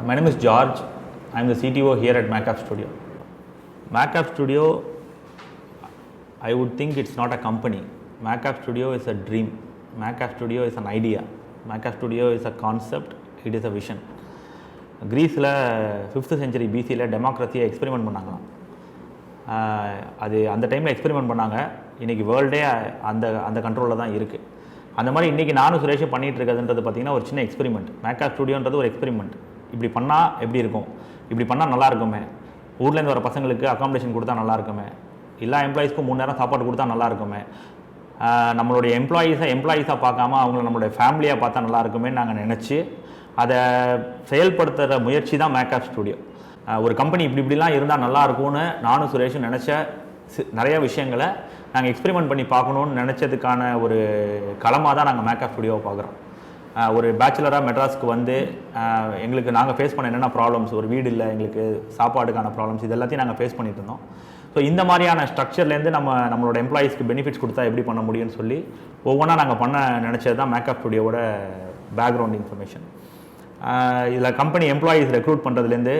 My name is George. I am the CTO here at MacAppStudio. MacAppStudio, I would think it's not a company. MacAppStudio is a dream. MacAppStudio is an idea. MacAppStudio is a concept. It is a vision. கிரீஸில் 5th century BCயில் டெமோக்ரஸியை experiment பண்ணாங்களாம். அது அந்த டைமில் experiment பண்ணாங்க. இன்றைக்கி வேர்ல்டே அந்த கண்ட்ரோலில் தான் இருக்குது. அந்த மாதிரி இன்றைக்கி நானும் சுரேஷும் பண்ணிகிட்டு இருக்கிறதுன்றது பார்த்திங்கன்னா ஒரு சின்ன எக்ஸ்பெரிமெண்ட். MacAppStudioன்றது ஒரு எக்ஸ்பெரிமெண்ட். இப்படி பண்ணால் எப்படி இருக்கும், இப்படி பண்ணால் நல்லா இருக்குமே, ஊர்லேருந்து வர பசங்களுக்கு அக்காமடேஷன் கொடுத்தா நல்லா இருக்குமே, எல்லா எம்ப்ளாயீஸ்க்கும் 3 நேரம் சாப்பாடு கொடுத்தா நல்லா இருக்குமே, நம்மளுடைய எம்ப்ளாயீஸாக பார்க்காம அவங்கள நம்மளுடைய ஃபேமிலியாக பார்த்தா நல்லா இருக்குமே நாங்கள் நினச்சி அதை செயல்படுத்துகிற முயற்சி தான் MacAppStudio. ஒரு கம்பெனி இப்படிலாம் இருந்தால் நல்லா இருக்கும்னு நானும் சுரேஷும் நினச்ச நிறைய விஷயங்களை நாங்கள் எக்ஸ்பெரிமெண்ட் பண்ணி பார்க்கணுன்னு நினச்சதுக்கான ஒரு களமாக தான் நாங்கள் MacAppStudioவை பார்க்குறோம். ஒரு பேச்சுலராக மெட்ராஸ்க்கு வந்து எங்களுக்கு நாங்கள் ஃபேஸ் பண்ண என்னென்ன ப்ராப்ளம்ஸ், ஒரு வீடு இல்லை, எங்களுக்கு சாப்பாடுக்கான ப்ராப்ளம்ஸ், இது எல்லாத்தையும் நாங்கள் ஃபேஸ் பண்ணிட்டு இருந்தோம். ஸோ இந்த மாதிரியான ஸ்ட்ரக்சர்லேருந்து நம்மளோட எம்ப்ளாயீஸ்க்கு பெனிஃபிட்ஸ் கொடுத்தா எப்படி பண்ண முடியும்னு சொல்லி ஒவ்வொன்றா நாங்கள் பண்ண நினச்சது தான் MacAppStudioவோட பேக்ரவுண்ட் இன்ஃபர்மேஷன். இதில் கம்பெனி எம்ப்ளாயீஸ் ரெக்ரூட் பண்ணுறதுலேருந்து,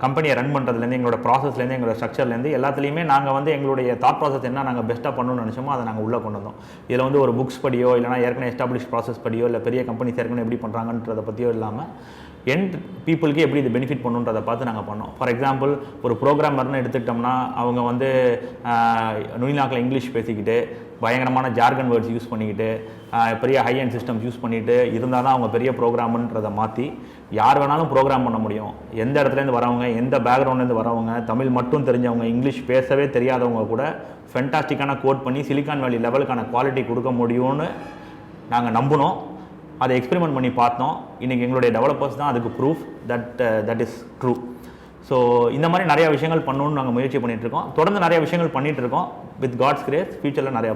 கம்பெனியை ரன் பண்ணுறதுலேருந்து, எங்களோட ப்ராசஸ்லேருந்து, எங்களோட ஸ்ட்ரக்சர்லேருந்து எல்லாத்துலேயுமே நாங்கள் வந்து எங்களுடைய தாட் ப்ராசஸ் என்ன நாங்கள் பெஸ்ட்டாக பண்ணணும்னு நினச்சோமோ அதை நாங்கள் உள்ளே கொண்டு வந்தோம். இதில் வந்து ஒரு புக்ஸ் படியோ இல்லைனா ஏற்கனவே எஸ்டாப்ளிஷ் ப்ராசஸ் படியோ இல்லை பெரிய கம்பெனிஸ் ஏற்கனவே எப்படி பண்ணுறாங்கன்றதை பற்றியோ இல்லாமல் எண்ட் பீப்புளுக்கு எப்படி இது பெனிஃபிட் பண்ணுன்றதை பார்த்து நாங்கள் பண்ணோம். ஃபார் எக்ஸாம்பிள் ஒரு ப்ரோக்ராமர்னு எடுத்துக்கிட்டோம்னா அவங்க வந்து நுனிநாக்கில் இங்கிலீஷ் பேசிக்கிட்டு பயங்கரமான ஜார்கன் வேர்ட்ஸ் யூஸ் பண்ணிக்கிட்டு பெரிய ஹை அண்ட் சிஸ்டம்ஸ் யூஸ் பண்ணிவிட்டு இருந்தால் தான் அவங்க பெரிய ப்ரோக்ராமுன்றதை மாற்றி யார் வேணாலும் ப்ரோக்ராம் பண்ண முடியும். எந்த இடத்துலேருந்து வரவங்க, எந்த பேக்ரவுண்ட்லேருந்து வரவங்க, தமிழ் மட்டும் தெரிஞ்சவங்க, இங்கிலீஷ் பேசவே தெரியாதவங்க கூட ஃபென்டாஸ்டிக்கான கோட் பண்ணி சிலிக்கான் வேலி லெவலுக்கான குவாலிட்டி கொடுக்க முடியும்னு நாங்கள் நம்பினோம். அதை எக்ஸ்பெரிமெண்ட் பண்ணி பார்த்தோம். இன்றைக்கி எங்களுடைய டெவலப்பர்ஸ் தான் அதுக்கு proof that is true. So இந்த மாதிரி நிறையா விஷயங்கள் பண்ணணும்னு நாங்கள் முயற்சி பண்ணிகிட்ருக்கோம். தொடர்ந்து நிறைய விஷயங்கள் பண்ணிகிட்ருக்கோம். வித் காட்ஸ் கிரேஸ் ஃபியூச்சரில் நிறையா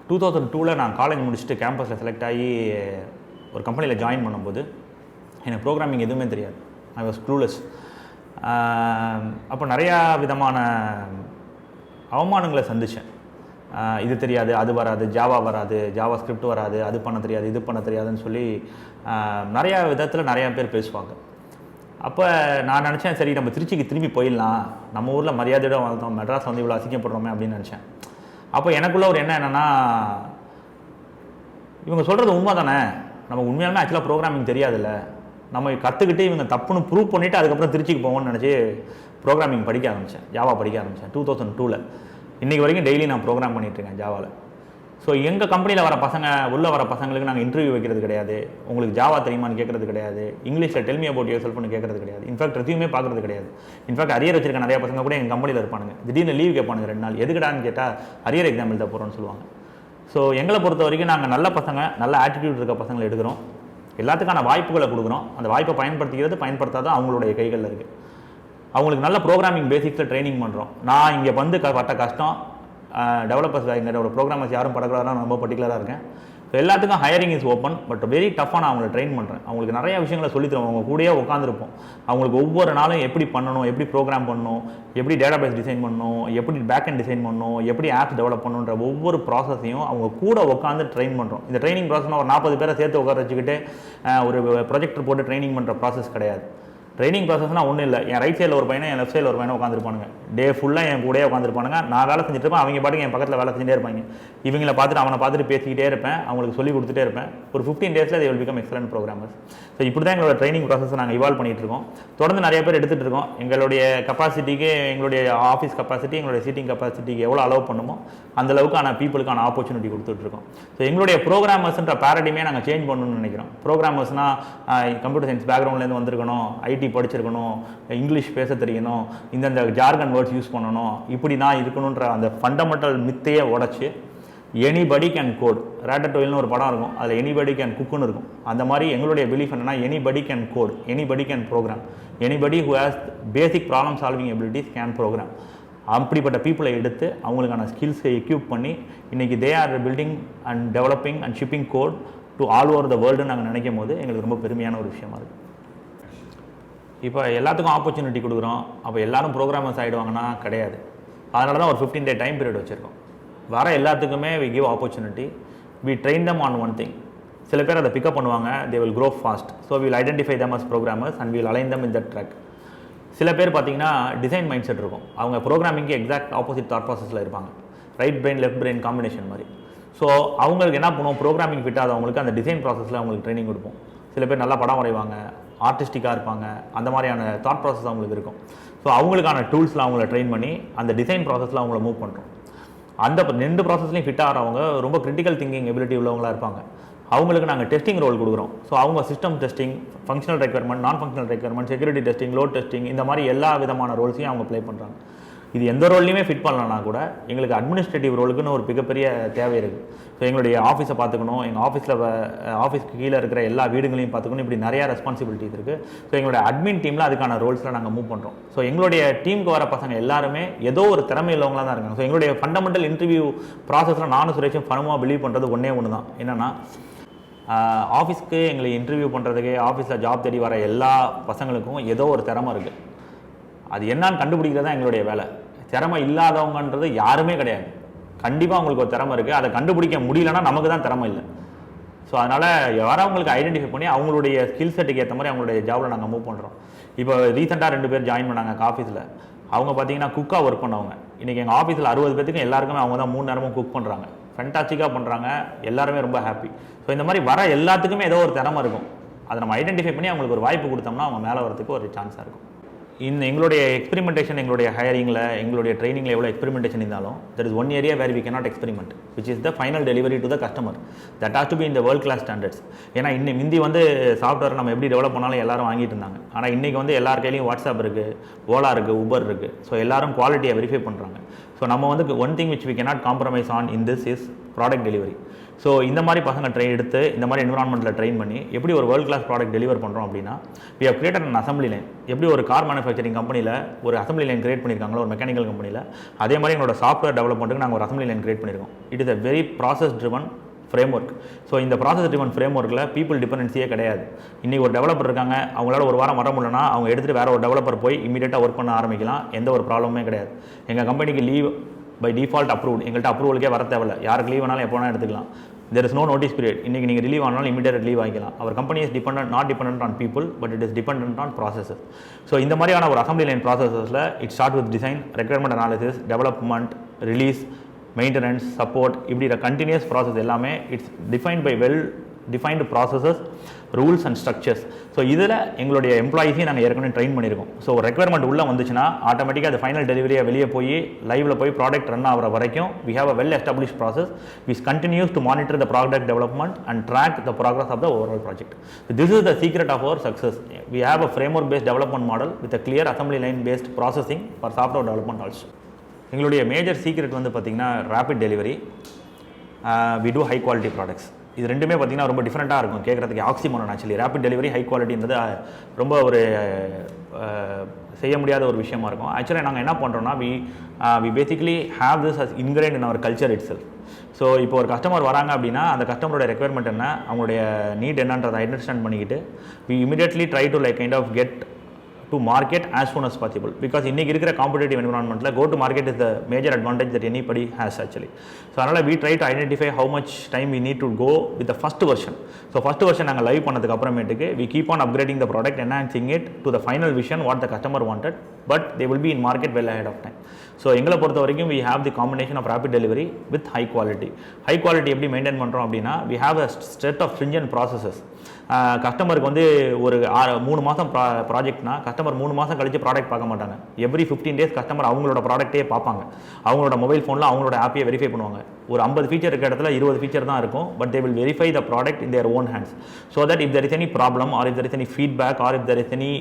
2002 நான் காலேஜ் முடிச்சுட்டு கேம்பஸில் செலக்ட் ஆகி ஒரு கம்பெனியில் ஜாயின் பண்ணும்போது எனக்கு ப்ரோக்ராமிங் எதுவுமே தெரியாது. I was clueless. அப்போ நிறையா விதமான அவமானங்களை சந்தித்தேன். இது தெரியாது, அது வராது, ஜாவா வராது, ஜாவா ஸ்கிரிப்ட் வராது, அது பண்ண தெரியாது, இது பண்ண தெரியாதுன்னு சொல்லி நிறையா விதத்தில் நிறையா பேர் பேசுவாங்க. அப்போ நான் நினச்சேன், சரி நம்ம திருச்சிக்கு திரும்பி போயிடலாம், நம்ம ஊரில் மரியாதையோட வாழ்ந்தோம், மெட்ராஸ் வந்து இவ்வளோ அசிங்கப்படுறோமே அப்படின்னு நினச்சேன். அப்போ எனக்குள்ள ஒரு எண்ணம் என்னென்னா, இவங்க சொல்கிறது உண்மை தானே, நமக்கு உண்மையாலுமே ஆக்சுவலாக ப்ரோக்ராமிங் தெரியாதுல்ல, நம்ம கற்றுக்கிட்டு இவங்க தப்புன்னு ப்ரூவ் பண்ணிவிட்டு அதுக்கப்புறம் திருச்சிக்கு போவோம்னு நினச்சி ப்ரோக்ராமிங் படிக்க ஆரம்பித்தேன். ஜாவா படிக்க ஆரம்பித்தேன் 2002. இன்றைக்கி வரைக்கும் டெய்லி நான் ப்ரோக்ராம் பண்ணிகிட்ருக்கேன் ஜாவாவில். ஸோ எங்கள் கம்பெனியில் வர உள்ளே வர பசங்களுக்கு நாங்கள் இன்டர்வியூ வைக்கிறது கிடையாது, உங்களுக்கு ஜாவா தெரியுமான்னு கேட்குறது கிடையாது, இங்கிலீஷில் டெல் மீ அபவுட் யுவர் செல்ஃப்னு கேட்குறது கிடையாது, இன்ஃபேக்ட் ரெஸ்யூமே பார்க்குறது கிடையாது. இன்ஃபேக்ட் அரியர் வச்சிருக்க நிறைய பசங்க கூட எங்கள் கம்பெனியில் இருப்பானுங்க. திடீர்னு லீவ் கேட்பானுங்க 2 நாள், எதுக்குடான்னு கேட்டால் அரியர் எக்ஸாம் எழுத போகிறோன்னு சொல்லுவாங்க. ஸோ எங்களை பொறுத்த வரைக்கும் நாங்கள் நல்ல பசங்க, நல்ல ஆட்டிடியூட் இருக்க பசங்களை எடுக்கிறோம், எல்லாத்துக்கான வாய்ப்புகளை கொடுக்குறோம். அந்த வாய்ப்பை பயன்படுத்தாத அவங்களுடைய கைகளில் இருக்குது. அவங்களுக்கு நல்ல ப்ரோக்ராமிங் பேசிக்ஸில் ட்ரைனிங் பண்ணுறோம். நான் இங்கே வந்து பட்ட கஷ்டம், டெவலப்பர்ஸ் இங்கே ஒரு ப்ரோக்ராமர்ஸ் யாரும் பர்டிகுலராக நான் ரொம்ப பர்டிகுலராக இருக்கேன். ஸோ எல்லாத்துக்கும் hiring is open, but very டஃப்பாக நான் அவங்களை ட்ரெயின் பண்ணுறேன். அவங்களுக்கு நிறைய விஷயங்களை சொல்லித்தரோம். அவங்க கூடயே உட்காந்துருப்போம். அவங்களுக்கு ஒவ்வொரு நாளும் எப்படி பண்ணணும், எப்படி ப்ரோக்ராம் பண்ணணும், எப்படி டேட்டாபேஸ் டிசைன் பண்ணணும், எப்படி பேக்அண்ட் டிசைன் பண்ணணும், எப்படி ஆப்ஸ் டெவலப் பண்ணணுன்ற ஒவ்வொரு ப்ராசஸையும் அவங்க கூட உட்காந்து ட்ரெயின் பண்ணுறோம். இந்த ட்ரைனிங் ப்ராசஸ்னால் ஒரு 40 பேரை சேர்த்து உட்கார வச்சுக்கிட்டு ஒரு ப்ரொஜெக்டர் போட்டு ட்ரைனிங் பண்ணுற ப்ராசஸ் கிடையாது. ட்ரைனிங் ப்ராசஸ்னால் ஒன்றும் இல்லை. என் ரைட் சைடில் ஒரு பையனை, என் லெஃப்ட் சைடில் ஒரு பையனை உட்காந்துருப்பானுங்க. டே ஃபுல்லாக என் கூட உட்காந்துருப்பானுங்க. நான் வேலை செஞ்சுட்டு இருப்பேன், அவங்க பாட்டுக்கு என் பக்கத்தில் வேலை செஞ்சுட்டே இருப்பாங்க. இவங்களை பார்த்துட்டு அவனை பார்த்துட்டு பேசிக்கிட்டே இருப்பேன், அவங்களுக்கு சொல்லி கொடுத்துட்டே இருப்பேன். ஒரு 15 டேஸில் they will become excellent programmers. So இப்படி தான் எங்களோட ட்ரைனிங் ப்ராசஸை நாங்கள் இவால்வ் பண்ணிகிட்டு இருக்கோம். தொடர்ந்து நிறைய பேர் எடுத்துகிட்டு இருக்கோம். எங்களுடைய கெப்பாசிட்டிக்கு, எங்களுடைய ஆஃபீஸ் கெப்பாசிட்டி, எங்களுடைய சீட்டிங் கெப்பாசிட்டிக்கு எவ்வளோ அலோவ் பண்ணுமோ அந்த அளவுக்கான பீப்புளுக்கான ஆப்பர்ச்சுனிட்டி கொடுத்துட்ருக்கோம். ஸோ எங்களுடைய ப்ரோக்ராமர்ஸ்ன்ற பேரடிமே நாங்கள் சேஞ்ச் பண்ணணும்னு நினைக்கிறோம். ப்ரோக்ராமர்ஸ்னால் கம்ப்யூட்டர் சயின்ஸ் பேக்ரவுண்ட்லேருந்து வந்திருக்கணும், ஐடி படிச்சிருக்கணும், இங்கிலீஷ் பேச தெரியணும், இந்த ஜார்கன் வேர்ட்ஸ் யூஸ் பண்ணணும், இப்படி தான் இருக்கணுன்ற அந்த ஃபண்டமெண்டல் மித்தையே உடச்சி எனிபடி கேன் கோட். ரேட்டட்டோயில்னு ஒரு படம் இருக்கும், அதில் எனிபடி கேன் குக்குன்னு இருக்கும். அந்த மாதிரி எங்களுடைய பிலீஃப் என்னன்னா, anybody can code, anybody can program, anybody who has basic problem solving abilities can program. அப்படிப்பட்ட பீப்புளை எடுத்து அவங்களுக்கான ஸ்கில்ஸை எக்யூப் பண்ணி இன்றைக்கி they are building and developing and shipping code to all over the வேர்ல்டுன்னு நாங்கள் நினைக்கும் போது எங்களுக்கு ரொம்ப பெருமையான ஒரு விஷயமா இருக்குது. இப்போ எல்லாத்துக்கும் ஆப்பர்ச்சுனிட்டி கொடுக்குறோம், அப்போ எல்லோரும் ப்ரோக்ராமர்ஸ் ஆகிடுவாங்கன்னா கிடையாது. அதனால தான் ஒரு 15 day டைம் பீரியட் வச்சுருக்கோம். வர எல்லாத்துக்குமே we give opportunity, we train them on one thing. சில பேர் அதை பிக்கப் பண்ணுவாங்க, they will grow fast. So we will identify them as programmers and we will align them in that track. சில பேர் பார்த்தீங்கன்னா டிசைன் மைண்ட் செட் இருக்கும், அவங்க ப்ரோக்ராமிங்க்கு exact opposite thought ப்ராசஸில் இருப்பாங்க, right brain left brain combination மாதிரி. So அவங்களுக்கு என்ன பண்ணுவோம், ப்ரோக்ராமிங் ஃபிட் ஆதவங்களுக்கு அந்த டிசைன் ப்ராசஸில் அவங்களுக்கு ட்ரைனிங் கொடுப்போம். சில பேர் நல்லா படம் வரைவாங்க, ஆர்டிஸ்டிக்காக இருப்பாங்க, அந்த மாதிரியான தாட் ப்ராசஸ் அவங்களுக்கு இருக்கும். ஸோ அவங்களுக்கான டூல்ஸில் அவங்கள ட்ரெயின் பண்ணி அந்த டிசைன் ப்ராசஸில் அவங்கள மூவ் பண்ணுறோம். அந்த 2 ப்ராசஸ்லையும் ஃபிட் ஆகிறவங்க ரொம்ப கிரிட்டிக்கல் திங்கிங் எபிலிட்டி உள்ளவங்களாக இருப்பாங்க. அவங்களுக்கு நாங்கள் டெஸ்டிங் ரோல் கொடுக்குறோம். ஸோ அவங்க சிஸ்டம் டெஸ்டிங், ஃபங்க்ஷனல் ரெக்யர்மெண்ட், நான் functional requirement, security testing, load testing, இந்த மாதிரி எல்லா விதமான ரோல்ஸையும் அவங்க ப்ளே பண்ணுறாங்க. இது எந்த ரோல்லையுமே ஃபிட் பண்ணலன்னா கூட எங்களுக்கு அட்மினிஸ்ட்ரேட்டிவ் ரோலுக்குன்னு ஒரு மிகப்பெரிய தேவை இருக்குது. ஸோ எங்களுடைய ஆஃபீஸை பார்த்துக்கணும், எங்கள் ஆஃபீஸ்க்கு கீழே இருக்கிற எல்லா வீடுகளையும் பார்த்துக்கணும், இப்படி நிறையா ரெஸ்பான்சிபிலிட்டிஸ் இருக்குது. ஸோ எங்களுடைய அட்மின் டீமில் அதுக்கான ரோல்ஸில் நாங்கள் மூவ் பண்ணுறோம். ஸோ எங்களுடைய டீமுக்கு வர பசங்க எல்லாருமே ஏதோ ஒரு திறமை உள்ளவங்களாக தான் இருக்காங்க. ஸோ எங்களுடைய ஃபண்டமெண்டல் இன்டர்வியூ ப்ராசஸில் நானும் சுரேஷும் ஃபனமாக பிலீவ் பண்ணுறது ஒன்று தான், என்னென்னா ஆஃபீஸ்க்கு எங்களை இன்டர்வியூ பண்ணுறதுக்கு ஆஃபீஸில் ஜாப் தேடி வர எல்லா பசங்களுக்கும் ஏதோ ஒரு திறமை இருக்குது. அது என்னான்னு கண்டுபிடிக்கிறது தான் எங்களுடைய வேலை. திறமை இல்லாதவங்கன்றது யாருமே கிடையாது. கண்டிப்பாக அவங்களுக்கு ஒரு திறமை இருக்குது, அதை கண்டுபிடிக்க முடியலன்னா நமக்கு தான் திறமை இல்லை. ஸோ அதனால் யாரவங்களுக்கு ஐடென்டிஃபை பண்ணி அவங்களுடைய ஸ்கில் செட்டுக்கு ஏற்ற மாதிரி அவங்களுடைய ஜாபில் நாங்கள் மூவ் பண்ணுறோம். இப்போ ரீசெண்டாக 2 பேர் ஜாயின் பண்ணாங்க ஆஃபீஸில். அவங்க பார்த்தீங்கன்னா குக்காக ஒர்க் பண்ணவங்க. இன்றைக்கி எங்கள் ஆஃபீஸில் 60 பேத்துக்கும் எல்லாருக்குமே அவங்க தான் 3 நேரமும் குக் பண்ணுறாங்க. ஃபென்டாஸ்டிக்காக பண்ணுறாங்க, எல்லாருமே ரொம்ப ஹாப்பி. ஸோ இந்த மாதிரி வர எல்லாத்துக்குமே ஏதோ ஒரு திறமை இருக்கும். அதை நம்ம ஐடென்டிஃபை பண்ணி அவங்களுக்கு ஒரு வாய்ப்பு கொடுத்தோம்னா அவங்க மேலே வரதுக்கு ஒரு சான்ஸாக இருக்கும். எங்களுடைய எக்ஸ்பெரிமெண்டேஷன், எங்களுடைய ஹையரிங்கில், எங்களுடைய ட்ரைனிங்கில் எவ்வளோ எக்ஸ்பெரிமெண்டேஷன் இருந்தாலும் there is one area where we cannot experiment, which is the final delivery to the customer. That has to be in the world class standards. ஏன்னா முந்தி சாஃப்ட்வேர் நம்ம எப்படி டெவலப் பண்ணாலும் எல்லாரும் வாங்கிட்டு இருந்தாங்க. ஆனால் இன்றைக்கி எல்லார் கையிலையும் வாட்ஸ்அப் இருக்குது, ஓலா இருக்குது, உபர் இருக்குது. ஸோ எல்லாரும் குவாலிட்டியை வெரிஃபை பண்ணுறாங்க. ஸோ நம்ம one thing which we cannot compromise on in this is product delivery. So இந்த மாதிரி பசங்க எடுத்து இந்த மாதிரி என்விரான்மெண்ட்டில் ட்ரெயின் பண்ணி எப்படி ஒரு வேர்ல்ட் கிளாஸ் ப்ராடக்ட் டெலிவர் பண்ணுறோம் அப்படின்னா, we have created an assembly line. எப்படி ஒரு கார் மேனுஃபேக்சரிங் கம்பெனியில் ஒரு அசம்பிளி லைன் கிரியேட் பண்ணியிருக்காங்களோ ஒரு மெக்கானிக்கல் கம்பெனியில், அதே மாதிரி எங்களோட சாஃப்ட்வேர் டெவலப்மெண்ட்டுக்கு நாங்கள் ஒரு அசம்பிளி லைன் கிரியேட் பண்ணியிருக்கோம். It is a very process driven framework. So இந்த ப்ராசஸ் ட்ரிவன் ஃப்ரேம்ஒர்க்கில் பீப்புள் டிபெண்டன்சியே கிடையாது. இன்றைக்கி ஒரு டெவலப்பர் இருக்காங்க, அவங்களால ஒரு வாரம் வர முடியலன்னா அவங்க எடுத்துகிட்டு வேறு ஒரு டெவலப்பர் போய் இமீடியட்டாக ஒர்க் பண்ண ஆரம்பிக்கலாம். எந்த ஒரு ப்ராப்ளமே கிடையாது. எங்கள் கம்பெனிக்கு லீவ் பை டிஃபால்ட் அப்ரூவ்ட், எங்கள்கிட்ட அப்ரூவலுக்கே வர தேவையில்லை. யாருக்கு லீவ் வேணாலும் எப்போ வேணால் எடுத்துக்கலாம். there is no notice period. இன்றைக்கி நீங்கள் ரிலீவ் ஆனாலும் இமீடியட் லீவ் ஆகிக்கலாம். அவர் company is not dependent on people, but it is dependent on processes. So இந்த மாதிரியான ஒரு அசம்பிளி லைன் ப்ராசஸஸில் it start with design, requirement analysis, development, release, maintenance, support, இப்படி கண்டினியூஸ் ப்ராசஸ் எல்லாமே it's defined by well defined processes, rules and structures. So இதில் எங்களுடைய எம்ப்ளாயிஸையும் நாங்கள் ஏற்கனவே ட்ரெயின் பண்ணியிருக்கோம். ஸோ ரெக்யர்மெண்ட் உள்ளே வந்துச்சுன்னா ஆட்டோமேட்டிக்காக அது ஃபைனல் டெலிவரியை வெளியே போய் லைவில் போய் ப்ராடக்ட் ரன் ஆகிற வரைக்கும் we have a well established process which continues to monitor the product development and track the progress of the overall project. So this is the secret of our success. We have a framework based development model with a clear assembly line based processing for software development also. எங்களுடைய major secret பார்த்திங்கன்னா rapid delivery, we do high quality products. இது ரெண்டுமே பார்த்திங்கன்னா ரொம்ப டிஃப்ரெண்ட்டாக இருக்கும், கேட்குறதுக்கு ஆக்சிமோனன். Actually rapid delivery, high குவாலிட்டின்றது ரொம்ப ஒரு செய்ய முடியாத ஒரு விஷயமா இருக்கும். ஆக்சுவலாக நாங்கள் என்ன பண்ணுறோம்னா we basically have this as ingrained in our culture itself. So இப்போ ஒரு கஸ்டமர் வராங்க அப்படின்னா அந்த கஸ்டமரோட ரெக்யர்மெண்ட் என்ன, அவங்களுடைய நீட் என்னன்றதை அண்டர்ஸ்டாண்ட் பண்ணிக்கிட்டு we immediately try to kind of get to market as soon as possible, because இன்னைக்கு இருக்கிற competitive என்விரான்மெண்ட்டில் go to market is the major advantage that anybody has actually. So அதனால் we try to identify how much time we need to go with the first version. So first version நாங்கள் live பண்ணதுக்கு அப்புறமேட்டுக்கு we keep on upgrading the product, enhancing it to the final vision what the customer wanted, but they will be in market well ahead of time. So எங்களை பொறுத்த வரைக்கும் we have the combination of rapid delivery with high quality. High quality எப்படி maintain பண்ணுறோம் அப்படின்னா we have a set of stringent processes. கஸ்டமருக்கு ஒரு 3 மாதம் ப்ராஜெக்ட்னா customer 3 மாதம் கழிச்சு ப்ராடக்ட் பார்க்க மாட்டாங்க. எவ்ரி 15 days கஸ்டமர் அவங்களோட ப்ராடக்ட்டே பார்ப்பாங்க. அவங்களோட மொபைல் ஃபோனில் அவங்களோட ஆப்பையை வெரிஃபை பண்ணுவாங்க. ஒரு 50 ஃபீச்சர் இருக்கிற இடத்துல 20 ஃபீச்சர் தான் இருக்கும், but they will verify the product in their own hands. So that if there is any problem or if there is any feedback or if there is any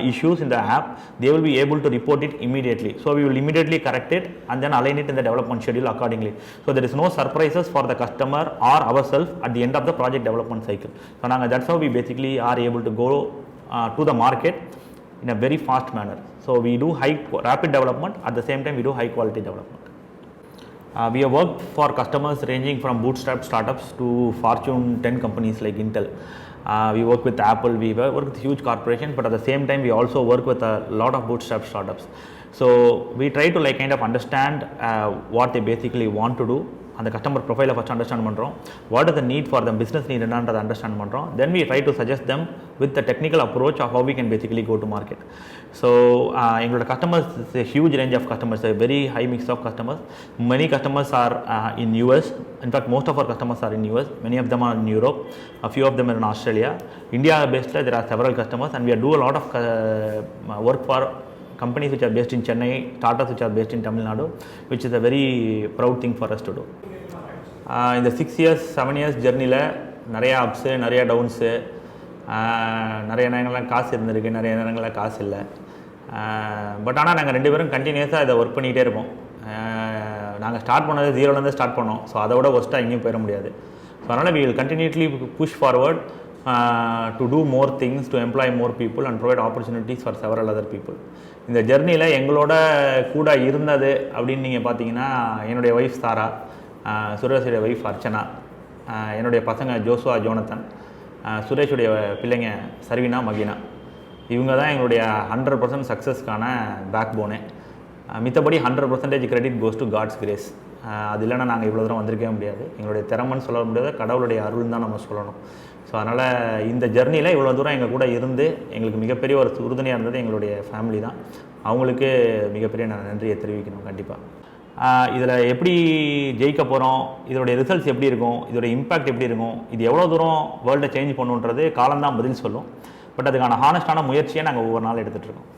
issues in the app, they will be able to report it immediately. So we will immediately correct it and then align it in the development schedule accordingly. So there is no surprises for the customer or ourselves at the end of the project development cycle. So that's how we basically are able to go to the market in a very fast manner. So we do rapid development, at the same time we do high quality development. We have worked for customers ranging from bootstrap startups to Fortune 10 companies like Intel. We work with Apple, we work with huge corporations, but at the same time we also work with a lot of bootstrap startups. So we try to kind of understand what they basically want to do அந்த customer ப்ரொஃபைலை first understand பண்ணுறோம். What is the need for them, business need என்னன்றதை understand பண்ணுறோம். Then we try to suggest them with the technical approach of how we can basically go to market. So எங்களோட customers is a huge range of customers, a very high mix of customers. Many customers are in US. In fact, most of our customers are in US. Many of them are in Europe. A few of them are in Australia. India based, there are several customers, and we do a lot of work for companies which are based in Chennai, startups which are based in Tamil Nadu, which is a very proud thing for us to do. In the 6 years, 7 years ஜர்னியில் நிறையா ups, நிறையா downs, நிறைய நேரங்களில் காசு இருந்திருக்கு, நிறைய நேரங்களில் காசு இல்லை. பட் ஆனால் நாங்கள் 2 பேரும் கண்டினியூஸாக இதை ஒர்க் பண்ணிகிட்டே இருப்போம். நாங்கள் ஸ்டார்ட் பண்ணது 0லேருந்து ஸ்டார்ட் பண்ணோம். ஸோ அதை விட ஒஸ்ட்டாக எங்கேயும் போயிட முடியாது. ஸோ அதனால் we will continuously push forward to do more things, to employ more people and provide opportunities for several other people. இந்த ஜர்னியில் எங்களோட கூட இருந்தது அப்படின்னு நீங்கள் பார்த்தீங்கன்னா, என்னுடைய ஒய்ஃப் சாரா, சுரேஷுடைய ஒய்ஃப் அர்ச்சனா, என்னுடைய பசங்க ஜோசுவா, ஜோனத்தன், சுரேஷுடைய பிள்ளைங்க சர்வினா, மகினா. இவங்க தான் எங்களுடைய 100% சக்ஸஸ்க்கான பேக் போனே. மித்தபடி 100% credit goes to God's grace. அது இல்லைன்னா நாங்கள் இவ்வளோ தூரம் வந்திருக்கவே முடியாது. எங்களுடைய திறமைன்னு சொல்ல முடியாது, கடவுளுடைய அருள் தான் நம்ம சொல்லணும். ஸோ அதனால் இந்த ஜர்னியில் இவ்வளோ தூரம் எங்கள் கூட இருந்து எங்களுக்கு மிகப்பெரிய ஒரு உறுதுணையாக இருந்தது எங்களுடைய ஃபேமிலி தான். அவங்களுக்கு மிகப்பெரிய நான் நன்றியை தெரிவிக்கணும் கண்டிப்பாக. இதில் எப்படி ஜெயிக்க போகிறோம், இதோடைய ரிசல்ட்ஸ் எப்படி இருக்கும், இதோடைய இம்பேக்ட் எப்படி இருக்கும், இது எவ்வளோ தூரம் வேர்ல்டை சேஞ்ச் பண்ணுன்றது காலம்தான் பதில் சொல்லும். பட் அதுக்கான ஹானஸ்டான முயற்சியை நாங்கள் ஒவ்வொரு நாள் எடுத்துகிட்ருக்கோம்.